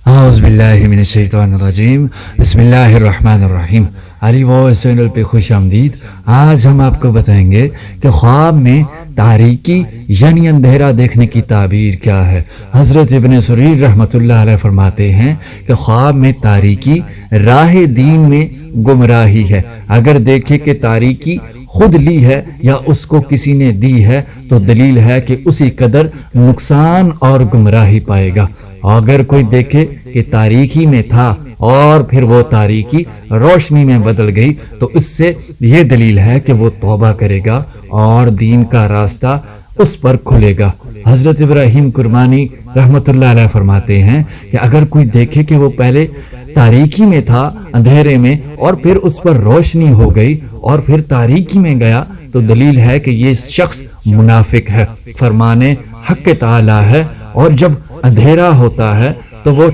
اعوذ باللہ من الشیطان الرجیم، بسم اللہ الرحمن الرحیم۔ علی وائس چینل پہ خوش آمدید۔ آج ہم آپ کو بتائیں گے کہ خواب میں تاریکی یعنی اندھیرا دیکھنے کی تعبیر کیا ہے۔ حضرت ابن سریر رحمۃ اللہ علیہ فرماتے ہیں کہ خواب میں تاریکی راہ دین میں گمراہی ہے۔ اگر دیکھے کہ تاریکی خود لی ہے یا اس کو کسی نے دی ہے تو دلیل ہے کہ اسی قدر نقصان اور گمراہی پائے گا۔ اگر کوئی دیکھے کہ تاریکی میں تھا اور پھر وہ تاریکی روشنی میں بدل گئی تو اس سے یہ دلیل ہے کہ وہ توبہ کرے گا اور دین کا راستہ اس پر کھلے گا۔ حضرت ابراہیم کرمانی رحمۃ اللہ علیہ فرماتے ہیں کہ اگر کوئی دیکھے کہ وہ پہلے تاریکی میں تھا، اندھیرے میں، اور پھر اس پر روشنی ہو گئی اور پھر تاریکی میں گیا تو دلیل ہے کہ یہ شخص منافق ہے، فرمان حق تعالی ہے، اور جب اندھیرا ہوتا ہے تو وہ